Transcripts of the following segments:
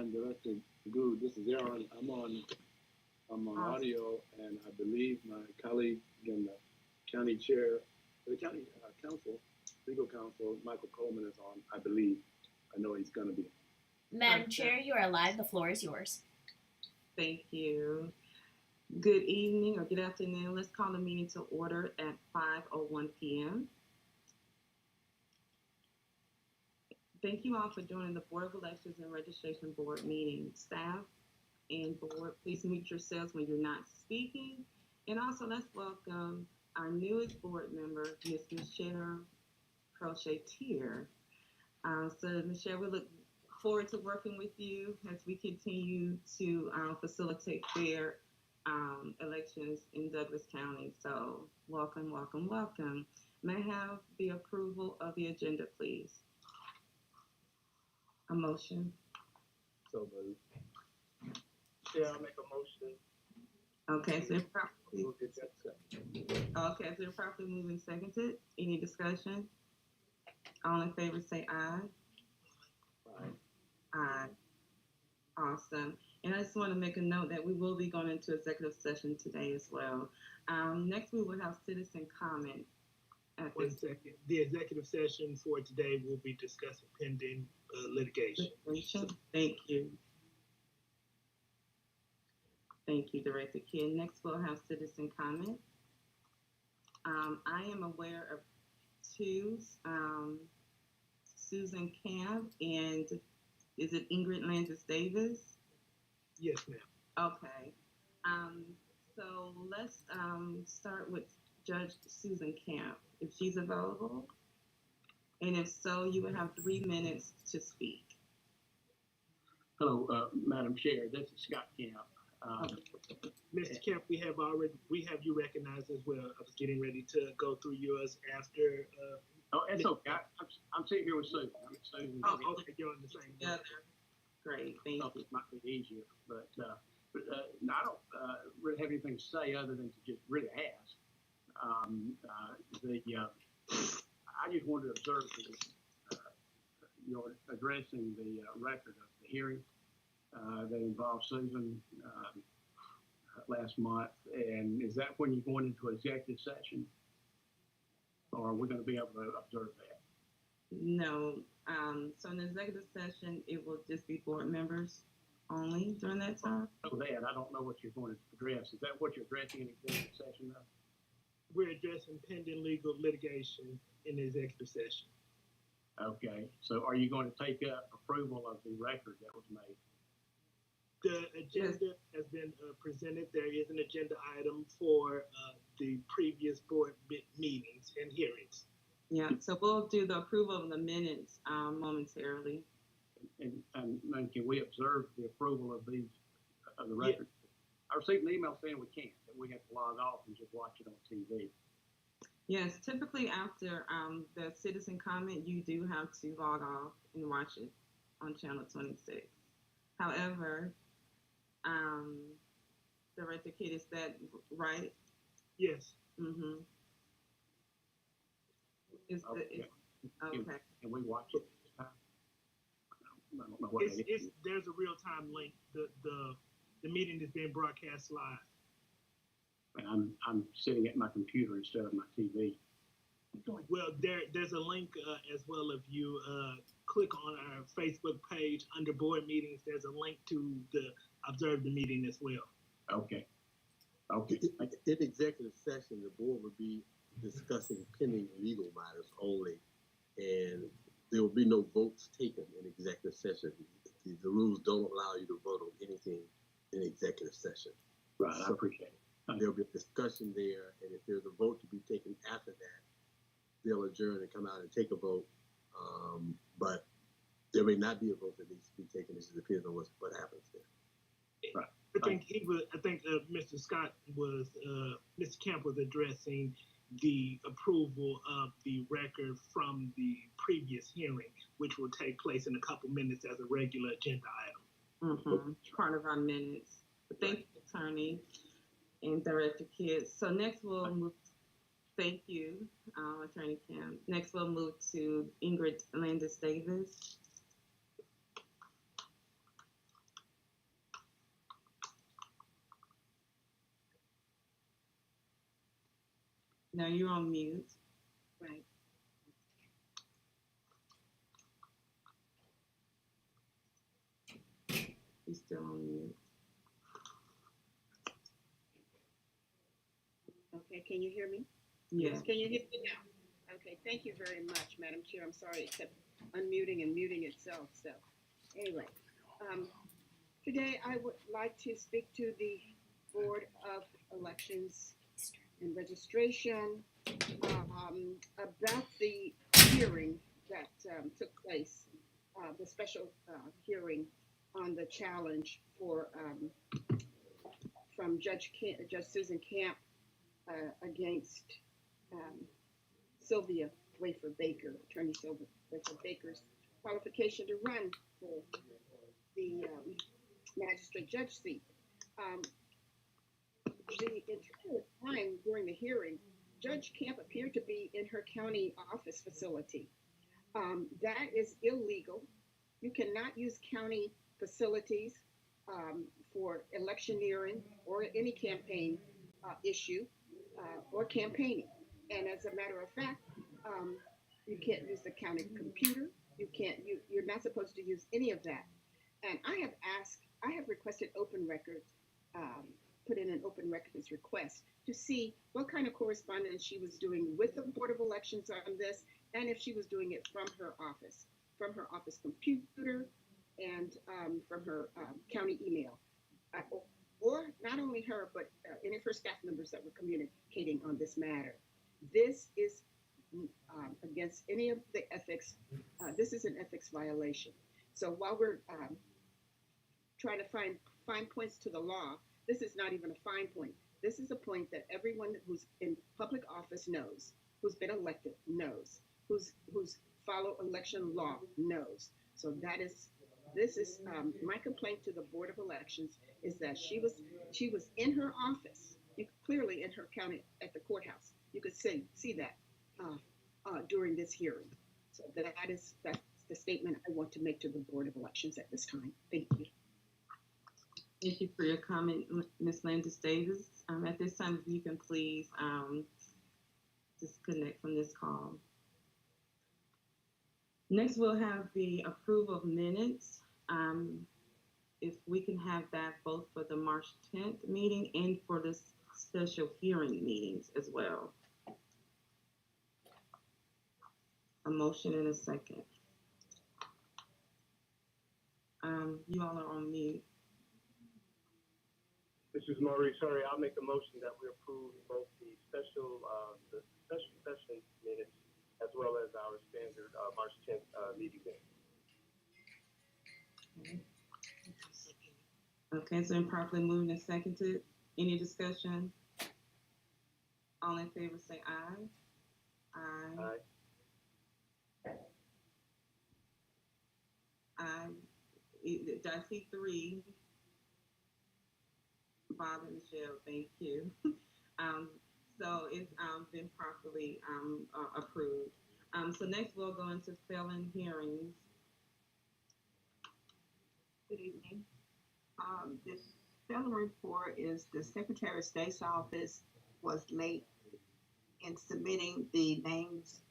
and Director Good. This is Aaron. I'm on audio, and I believe my colleague and the county chair, the county council, legal counsel, Michael Coleman is on. I believe. I know he's going to be. Madam Chair, you are live. The floor is yours. Thank you. Good evening or good afternoon. Let's call the meeting to order at 5:01 p.m. Thank you all for joining the Board of Elections and Registration Board meeting. Staff and board, please mute yourselves when you're not speaking. And also let's welcome our newest board member, Ms. Michelle Crochetier. So Michelle, we look forward to working with you as we continue to facilitate fair elections in Douglas County. So welcome, welcome, welcome. May I have the approval of the agenda, please? A motion. So moved. Yeah, I'll make a motion. Okay, so properly, We'll get that second. okay, so properly moved and seconded. Any discussion? All in favor say aye. Aye. Aye. Awesome. And I just want to make a note that we will be going into executive session today as well. Next, we will have citizen comment. One second. The executive session for today will be discussing pending litigation. Thank you. Thank you, Director Kidd. Next, we'll have citizen comment. I am aware of two, Susan Camp and is it Ingrid Landis Davis? Yes, ma'am. Okay. So let's start with Judge Susan Camp, if she's available. And if so, you would have 3 minutes to speak. Hello, Madam Chair. This is Scott Camp. Mr. Kemp, we have you recognized as well. I was getting ready to go through yours after. Oh, it's okay. I'm sitting here with Susan. Susan. Oh, okay, you're on the same. Yeah. Great, thank you. It might be easier, but no, I don't really have anything to say other than to just really ask. I just wanted to observe you're addressing the record of the hearing that involved Susan last month, and is that when you're going into executive session, or are we going to be able to observe that? No. So in the executive session, it will just be board members only during that time. Oh, that I don't know what you're going to address. Is that what you're addressing in executive session, though? We're addressing pending legal litigation in the executive session. Okay. So are you going to take up approval of the record that was made? The agenda has been presented. There is an agenda item for the previous board meetings and hearings. Yeah, so we'll do the approval of the minutes momentarily. And can we observe the approval of these of the record? Yeah. I received an email saying we can't, that we have to log off and just watch it on TV. Yes, typically after the citizen comment, you do have to log off and watch it on channel 26. However, Director Kidd, is that right? Yes. Mm-hmm. Okay. Okay. Can we watch it this time? I don't know what there's a real-time link. The meeting is being broadcast live. And I'm sitting at my computer instead of my TV. Well, there's a link as well. If you click on our Facebook page under board meetings, there's a link to the observe the meeting as well. Okay. Okay. In executive session, the board would be discussing pending legal matters only, and there will be no votes taken in executive session. The rules don't allow you to vote on anything in executive session. Right, so I appreciate it. There'll be a discussion there, and if there's a vote to be taken after that, they'll adjourn and come out and take a vote. But there may not be a vote that needs to be taken. It just depends on what happens there. Right. I think Mr. Scott was Mr. Camp was addressing the approval of the record from the previous hearing, which will take place in a couple minutes as a regular agenda item. Mm-hmm. Part of our minutes. But thank you, Attorney and Director Kidd. So next we'll move. Thank you, Attorney Kim. Next we'll move to Ingrid Landis Davis. No, you're on mute. Right. You're still on mute. Okay, can you hear me? Yes. Can you hear me now? Okay, thank you very much, Madam Chair. I'm sorry it kept unmuting and muting itself. So anyway, today I would like to speak to the Board of Elections and Registration about the hearing that took place, the special hearing on the challenge for from Judge Susan Camp against Sylvia Wafer Baker, Attorney Sylvia Wafer Baker's qualification to run for the magistrate judge seat. The entire time during the hearing, Judge Camp appeared to be in her county office facility. That is illegal. You cannot use county facilities for electioneering or any campaign issue or campaigning. And as a matter of fact, you can't use the county computer. You're not supposed to use any of that. And I have requested open records, put in an open records request to see what kind of correspondence she was doing with the Board of Elections on this, and if she was doing it from her office computer, and from her county email. Or not only her, but any of her staff members that were communicating on this matter. This is against any of the ethics. This is an ethics violation. So while we're trying to find points to the law, this is not even a fine point. This is a point that everyone who's in public office knows, who's been elected knows, who's follow election law knows. So this is my complaint to the Board of Elections is that she was in her office, clearly in her county at the courthouse. You could see that during this hearing. So that's the statement I want to make to the Board of Elections at this time. Thank you. Thank you for your comment, Ms. Landis Davis. At this time, if you can please disconnect from this call. Next, we'll have the approval of minutes. If we can have that both for the March 10th meeting and for the special hearing meetings as well. A motion and a second. You all are on mute. This is Maurice. Sorry, I'll make a motion that we approve both the special session minutes as well as our standard March 10th meeting minutes. Okay, so improperly moved and seconded. Any discussion? All in favor say aye. Aye. Aye. Did I see three? Bob and Michelle, thank you. So it's been properly approved. So next we'll go into felon hearings. Good evening. This felon report is the Secretary of State's office was late in submitting the names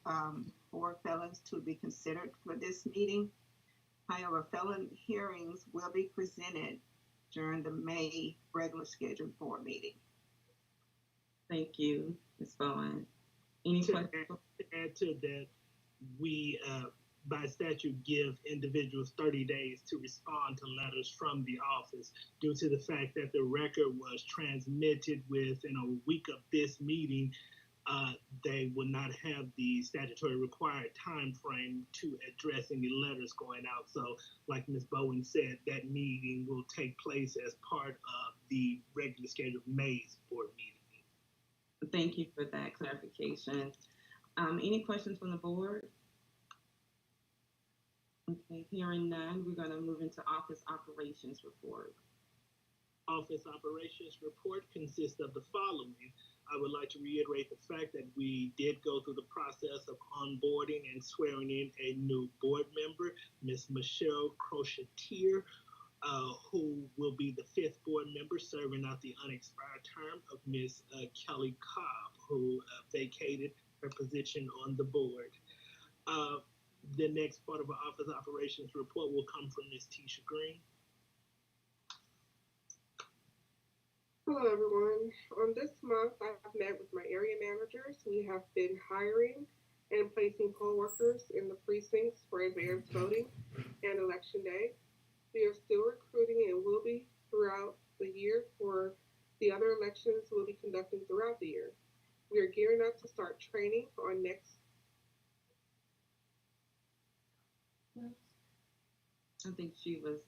for felons to be considered for this meeting. However, felon hearings will be presented during the May regular scheduled board meeting. Thank you, Ms. Bowen. Any questions? To add to that, we by statute give individuals 30 days to respond to letters from the office due to the fact that the record was transmitted within a week of this meeting. They will not have the statutory required time frame to address any letters going out. So like Ms. Bowen said, that meeting will take place as part of the regular scheduled May's board meeting. Thank you for that clarification. Any questions from the board? Okay, hearing none, we're going to move into office operations report. Office operations report consists of the following. I would like to reiterate the fact that we did go through the process of onboarding and swearing in a new board member, Ms. Michelle Crochetier. who will be the fifth board member serving out the unexpired term of Ms. Kelly Cobb, who vacated her position on the board. The next part of our office operations report will come from Ms. Tisha Green. Hello, everyone. This month, I've met with my area managers. We have been hiring and placing poll workers in the precincts for advanced voting and election day. We are still recruiting and will be throughout the year for the other elections we'll be conducting throughout the year. We are gearing up to start training on next. I think she was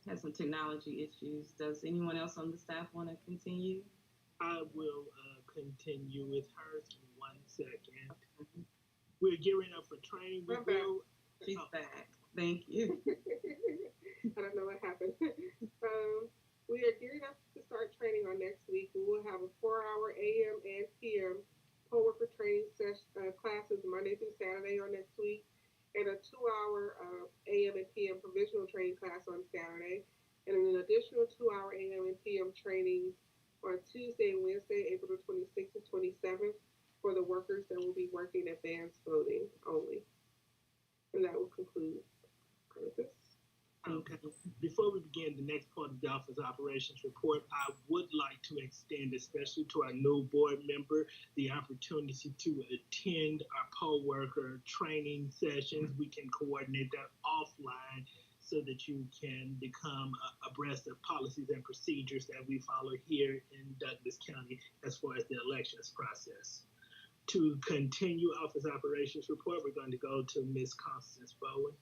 has some technology issues. Does anyone else on the staff want to continue? I will continue with her in 1 second. We're gearing up for training. She's back. Thank you. I don't know what happened. We are gearing up to start training on next week. We will have a 4-hour AM and PM poll worker training classes Monday through Saturday on next week, and a 2-hour AM and PM provisional training class on Saturday, and an additional 2-hour AM and PM trainings on Tuesday and Wednesday, April the 26th and 27th, for the workers that will be working advanced voting only. And that will conclude this. Okay. Before we begin the next part of the office operations report, I would like to extend, especially to our new board member, the opportunity to attend our poll worker training sessions. We can coordinate that offline so that you can become abreast of policies and procedures that we follow here in Douglas County as far as the elections process. To continue office operations report, we're going to go to Ms. Constance Bowen.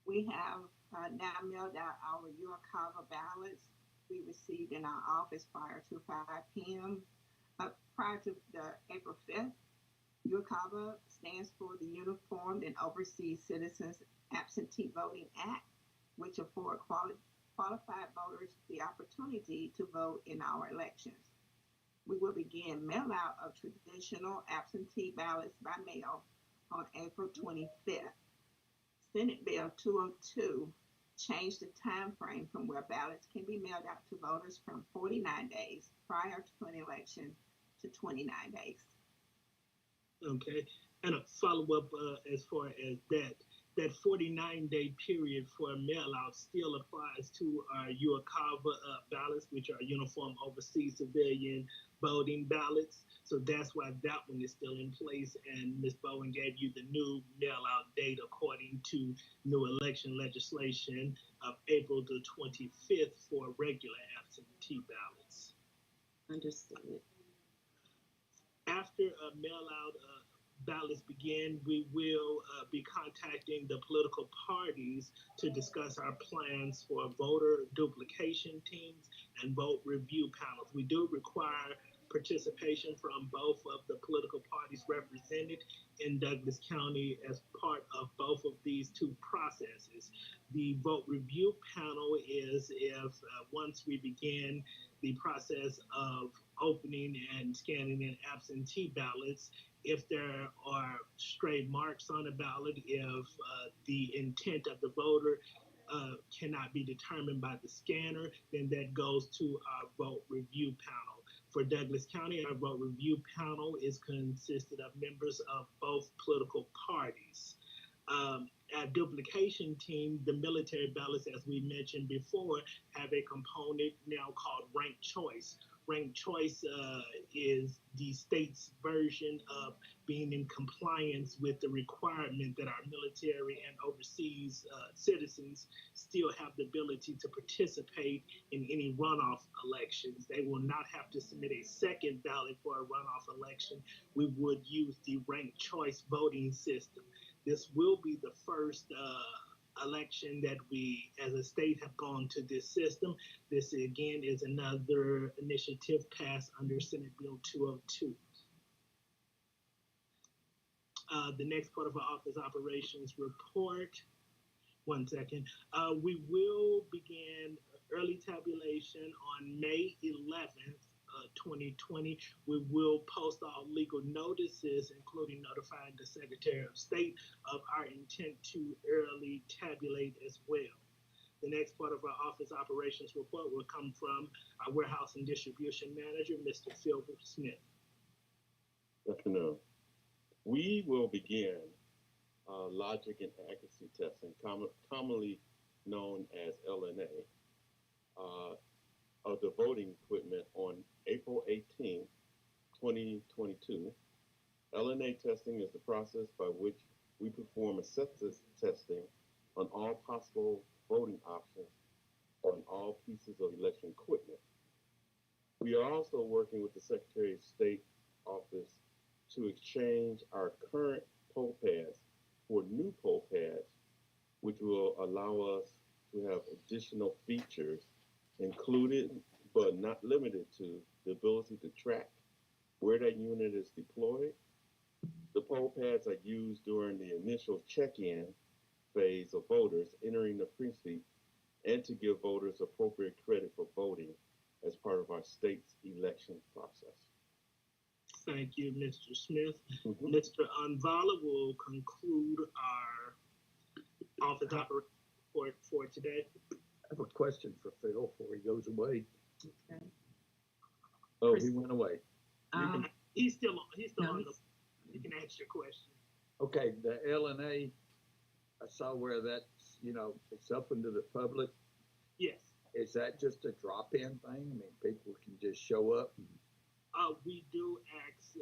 We have now mailed out our URCAVA ballots we received in our office prior to 5 p.m. Prior to the April 5th. URCAVA stands for the Uniformed and Overseas Citizens Absentee Voting Act, which afford qualified voters the opportunity to vote in our elections. We will begin mail out of traditional absentee ballots by mail on April 25th. Senate Bill 202 changed the time frame from where ballots can be mailed out to voters from 49 days prior to an election to 29 days. Okay, and a follow-up as far as that 49-day period for mail-out still applies to our URCAVA ballots, which are Uniform Overseas Civilian Voting ballots. So that's why that one is still in place. And Ms. Bowen gave you the new mail-out date according to new election legislation of April the 25th for regular absentee ballots. Understood. After mail-out ballots begin, we will be contacting the political parties to discuss our plans for voter duplication teams and vote review panels. We do require participation from both of the political parties represented in Douglas County as part of both of these two processes. The vote review panel is if once we begin the process of opening and scanning in absentee ballots, if there are stray marks on a ballot, if the intent of the voter cannot be determined by the scanner, then that goes to our vote review panel. For Douglas County, our vote review panel is consisted of members of both political parties. Our duplication team, the military ballots, as we mentioned before, have a component now called ranked choice. Ranked choice is the state's version of being in compliance with the requirement that our military and overseas citizens still have the ability to participate in any runoff elections. They will not have to submit a second ballot for a runoff election. We would use the ranked choice voting system. This will be the first election that we as a state have gone to this system. This again is another initiative passed under Senate Bill 202. The next part of our office operations report, 1 second. We will begin early tabulation on May 11th 2020. We will post all legal notices, including notifying the Secretary of State of our intent to early tabulate as well. The next part of our office operations report will come from our warehouse and distribution manager, Mr. Phil Smith. Good afternoon. We will begin logic and accuracy testing, commonly known as LNA, of the voting equipment on April 18, 2022. LNA testing is the process by which we perform acceptance testing on all possible voting options on all pieces of election equipment. We are also working with the Secretary of State office to exchange our current poll pads for new poll pads, which will allow us to have additional features included, but not limited to, the ability to track where that unit is deployed. The poll pads are used during the initial check-in phase of voters entering the precinct and to give voters appropriate credit for voting as part of our state's election process. Thank you, Mr. Smith. Mr. Anvala will conclude our office operation report for today. I have a question for Phil before he goes away. Okay. Oh, he went away. He's still on the. You can ask your question. Okay, the LNA, I saw where that's, it's up into the public. Yes. Is that just a drop-in thing? I mean, people can just show up? We do ask,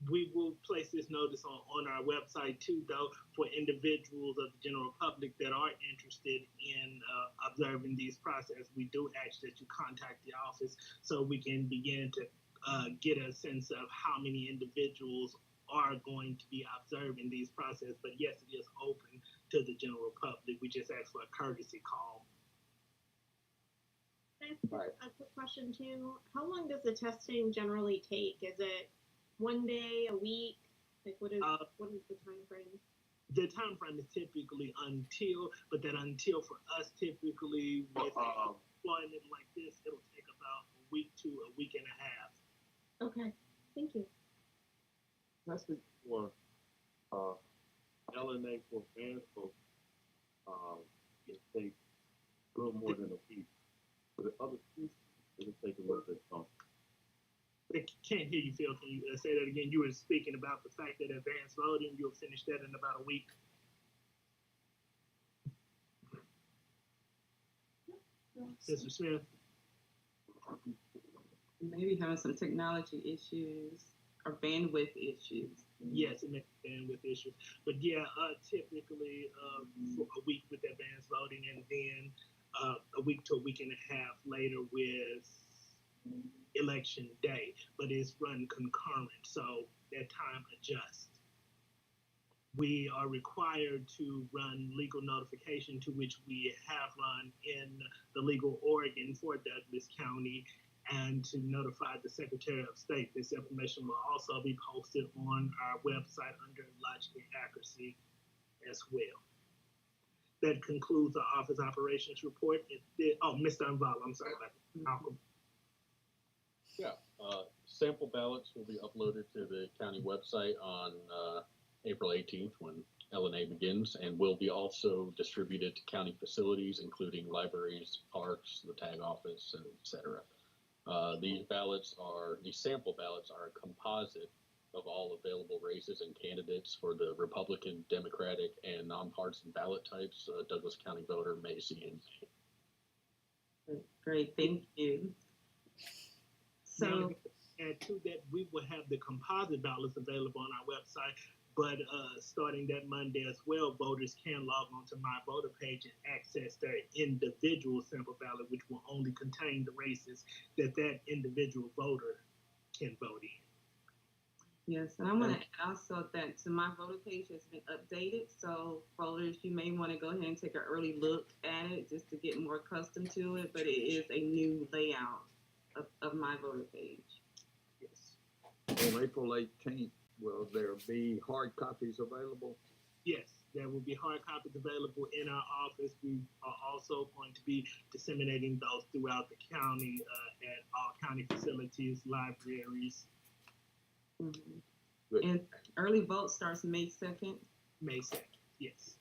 we will place this notice on our website too, though, for individuals of the general public that are interested in observing these processes. We do ask that you contact the office so we can begin to get a sense of how many individuals are going to be observing these processes. But yes, it is open to the general public. We just ask for a courtesy call. Right. A quick question too. How long does the testing generally take? Is it one day, a week? Like what is the time frame? The time frame is typically until, but that until for us typically with employment like this, it'll take about a week to a week and a half. Okay, thank you. Testing for LNA for advanced folks, it takes a little more than a week. For the other pieces, it'll take a little bit longer. I can't hear you, Phil. Can you say that again? You were speaking about the fact that advanced voting, you'll finish that in about a week. Mr. Smith? Maybe having some technology issues or bandwidth issues. Yes, it may be bandwidth issues. But yeah, typically for a week with advanced voting and then a week to a week and a half later with election day, but it's run concurrent, so that time adjusts. We are required to run legal notification, to which we have run in the legal Oregon for Douglas County, and to notify the Secretary of State. This information will also be posted on our website under Logic and Accuracy as well. That concludes the office operations report. Mr. Anvala, I'm sorry about that. Malcolm. Yeah, sample ballots will be uploaded to the county website on April 18th when LNA begins, and will be also distributed to county facilities, including libraries, parks, the tag office, and et cetera. These sample ballots are a composite of all available races and candidates for the Republican, Democratic, and nonpartisan ballot types Douglas County voter may see in May. Great, thank you. So, add to that, we will have the composite ballots available on our website, but starting that Monday as well, voters can log on to My Voter page and access their individual sample ballot, which will only contain the races that individual voter can vote in. yes, and I'm going to add also that to My Voter page has been updated, so voters, you may want to go ahead and take an early look at it just to get more accustomed to it, but it is a new layout of My Voter page. Yes. On April 18th, will there be hard copies available? Yes, there will be hard copies available in our office. We are also going to be disseminating those throughout the county at all county facilities, libraries. Mhm. Good. And early vote starts May 2nd. May 2nd, yes.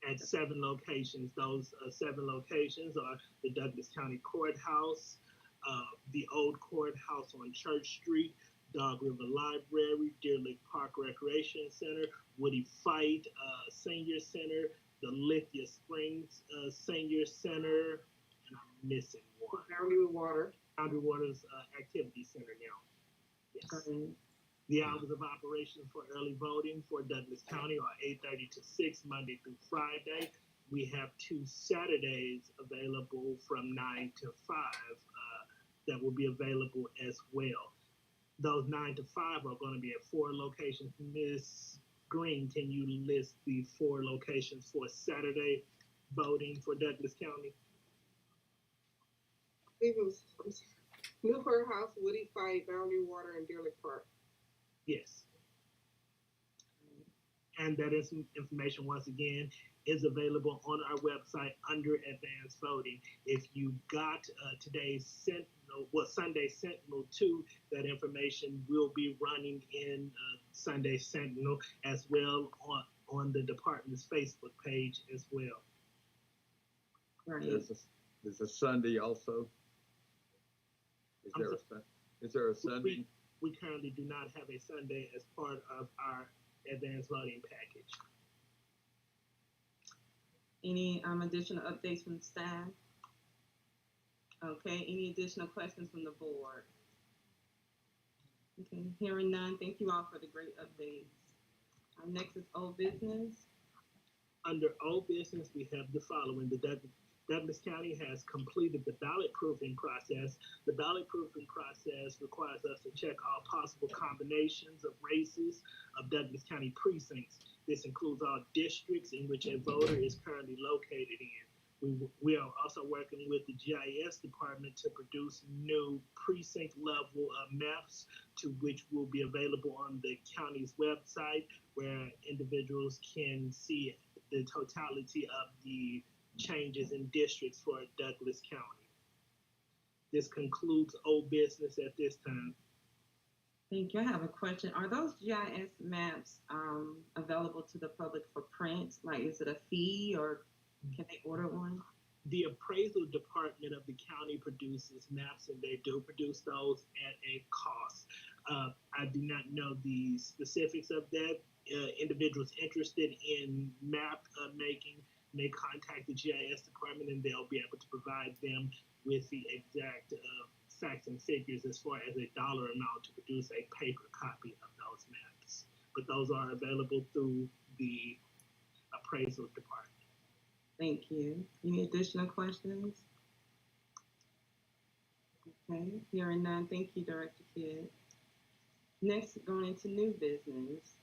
At 7 locations. Those 7 locations are the Douglas County Courthouse, the old courthouse on Church Street, Dog River Library, Deer Lake Park Recreation Center, Woody Fight Senior Center, the Lithia Springs Senior Center, and I'm missing one. Boundary Water. Boundary Waters Activity Center now. Yes. The hours of operation for early voting for Douglas County are 8:30 to 6, Monday through Friday. We have 2 Saturdays available from 9 to 5 that will be available as well. Those 9 to 5 are going to be at 4 locations. Ms. Green, can you list the 4 locations for Saturday voting for Douglas County? I think it was New Courthouse, Woody Fight, Boundary Water, and Deer Lake Park. Yes. And that is information, once again, is available on our website under advanced voting. If you got today's Sunday Sentinel 2, that information will be running in Sunday Sentinel as well on the department's Facebook page as well. Right. There's a Sunday also. Is there a Sunday? We currently do not have a Sunday as part of our advanced voting package. Any additional updates from staff? Okay, any additional questions from the board? Okay, hearing none, thank you all for the great updates. Next is old business. Under old business, we have the following. Douglas County has completed the ballot proofing process. The ballot proofing process requires us to check all possible combinations of races of Douglas County precincts. This includes all districts in which a voter is currently located in. We are also working with the GIS department to produce new precinct level maps, to which will be available on the county's website, where individuals can see the totality of the changes in districts for Douglas County. This concludes old business at this time. Thank you. I have a question. Are those GIS maps available to the public for print? Like, is it a fee or can they order one? The appraisal department of the county produces maps, and they do produce those at a cost. I do not know the specifics of that. Individuals interested in map making may contact the GIS department, and they'll be able to provide them with the exact facts and figures as far as a dollar amount to produce a paper copy of those maps. But those are available through the appraisal department. Thank you. Any additional questions? Okay, hearing none. Thank you, Director Kidd. Next, going into new business.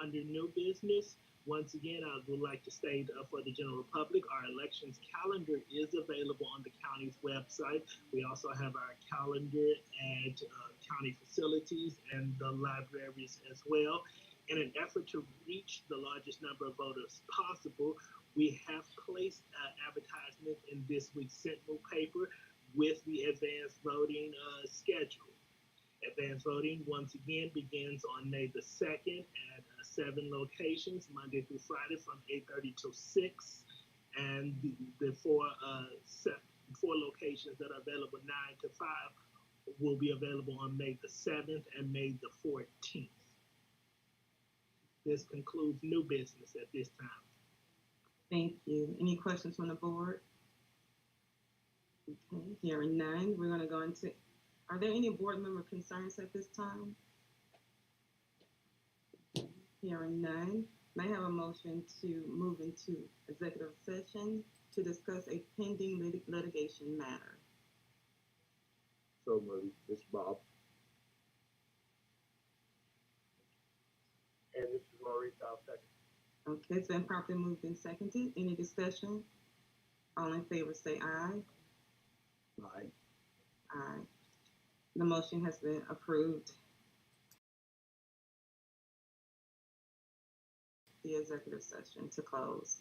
Under new business, once again, I would like to state for the general public, our elections calendar is available on the county's website. We also have our calendar at county facilities and the libraries as well. In an effort to reach the largest number of voters possible, we have placed advertisement in this week's Sentinel paper with the advanced voting schedule. Advanced voting, once again, begins on May the 2nd at 7 locations, Monday through Friday from 8:30 till 6. And the four locations that are available 9 to 5 will be available on May the 7th and May the 14th. This concludes new business at this time. Thank you. Any questions from the board? Okay, hearing none, we're going to go into, are there any board member concerns at this time? Hearing none, may I have a motion to move into executive session to discuss a pending litigation matter? So moved. This is Bob. And this is Maurice, I'll second. Okay, it's been properly moved and seconded. Any discussion? All in favor say aye. Aye. Aye. The motion has been approved. the executive session to close.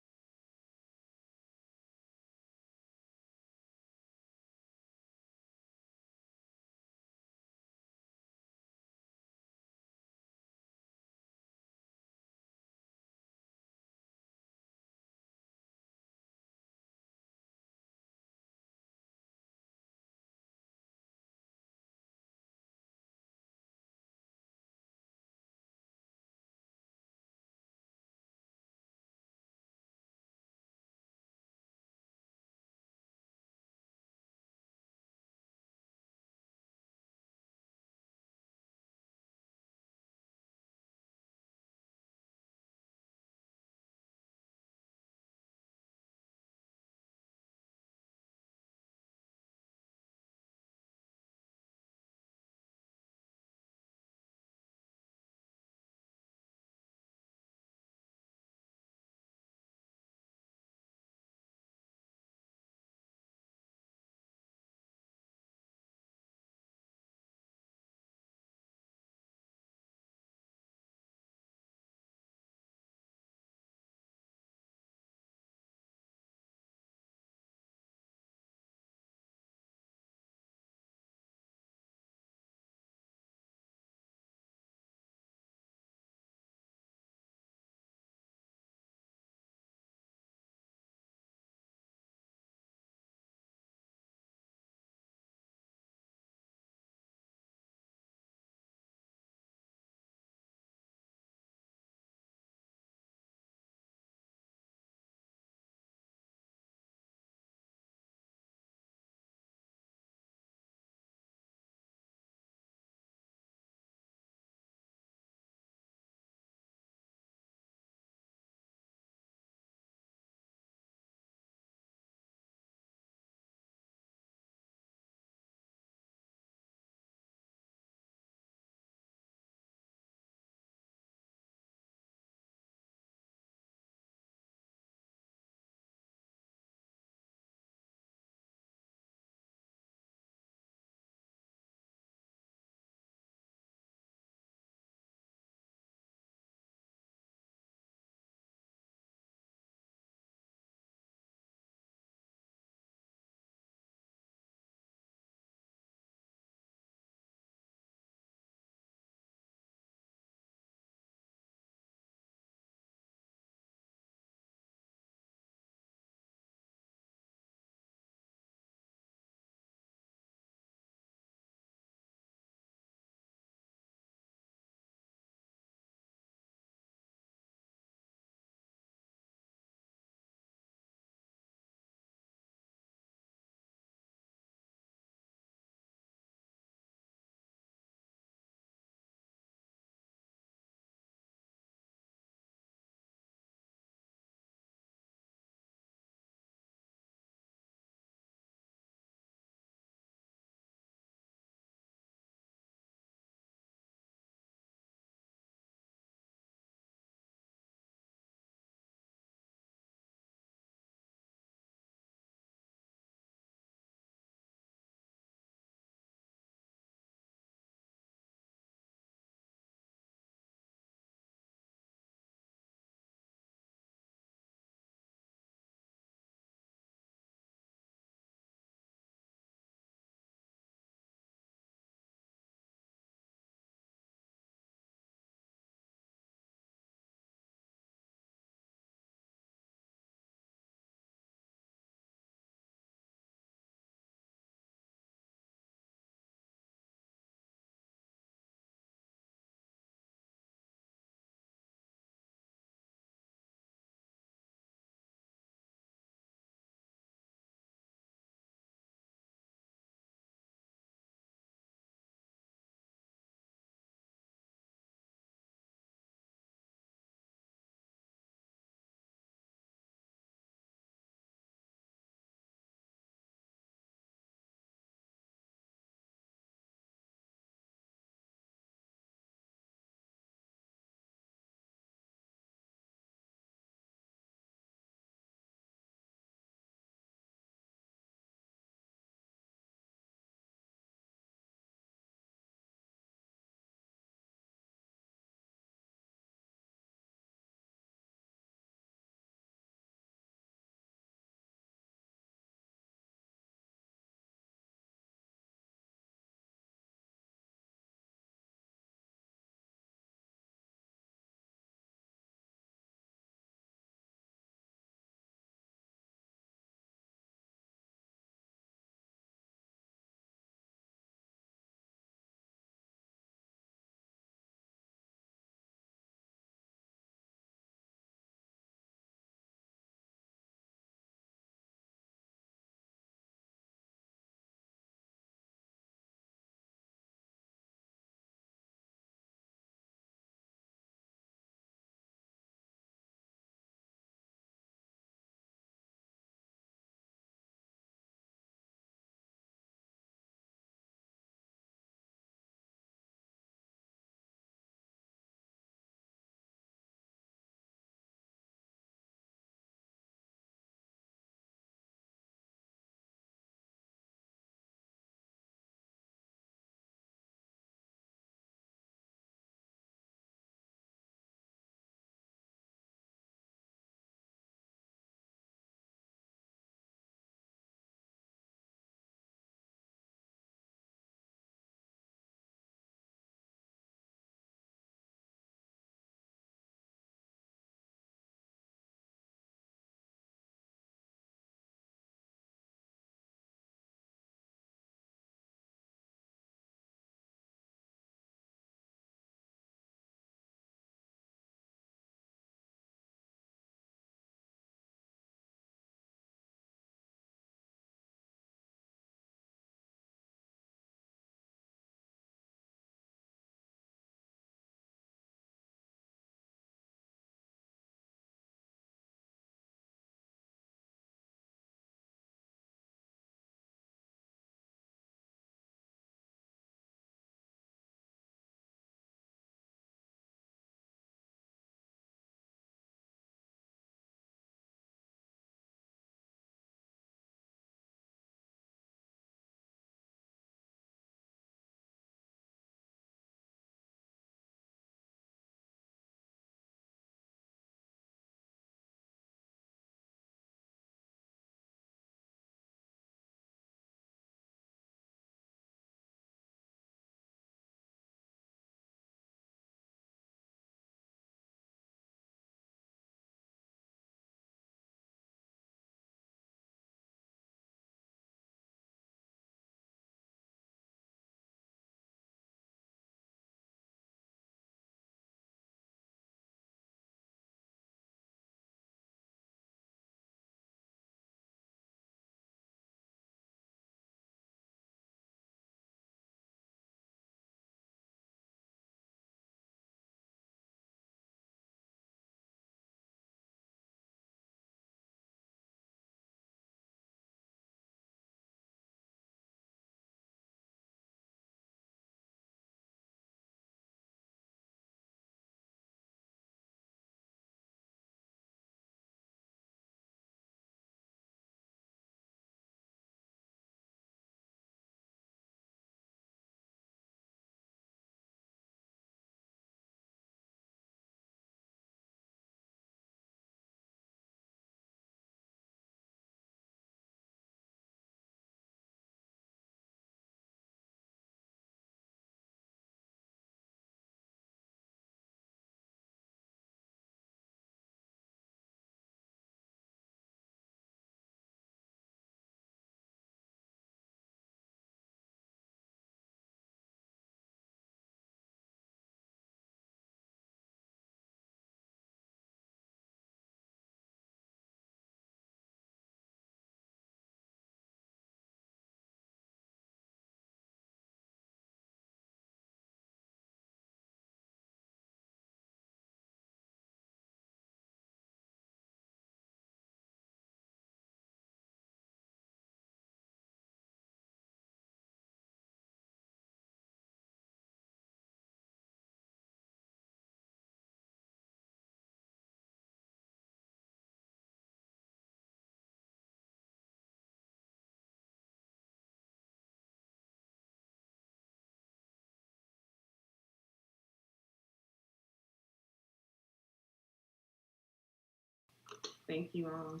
Thank you all.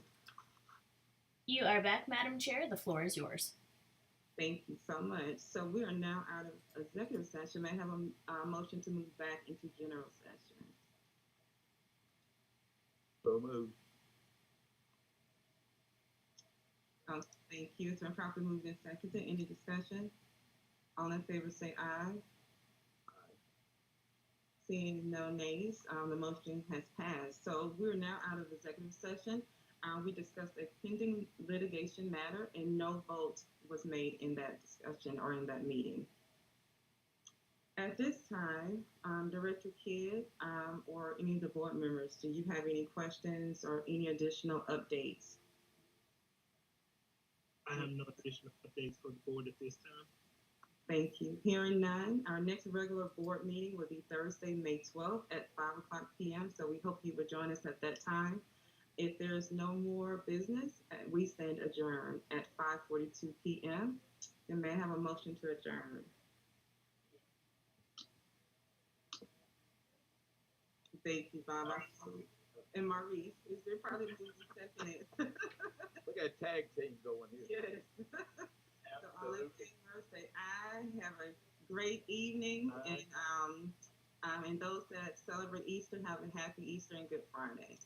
You are back, Madam Chair. The floor is yours. Thank you so much. So we are now out of executive session. May I have a motion to move back into general session? So moved. Thank you. It's been properly moved and seconded. Any discussion? All in favor say aye. Seeing no nays, the motion has passed. So we're now out of executive session. We discussed a pending litigation matter and no vote was made in that discussion or in that meeting. At this time, Director Kidd or any of the board members, do you have any questions or any additional updates? I have no additional updates for the board at this time. Thank you. Hearing none, our next regular board meeting will be Thursday, May 12th at 5:00 p.m. So we hope you will join us at that time. If there's no more business, we stand adjourned at 5:42 p.m. And may I have a motion to adjourn? Thank you, Bob. And Maurice, is there probably second? Look at tag team going here. Yes. So all in favor say aye. Have a great evening, and those that celebrate Easter have a happy Easter and Good Friday.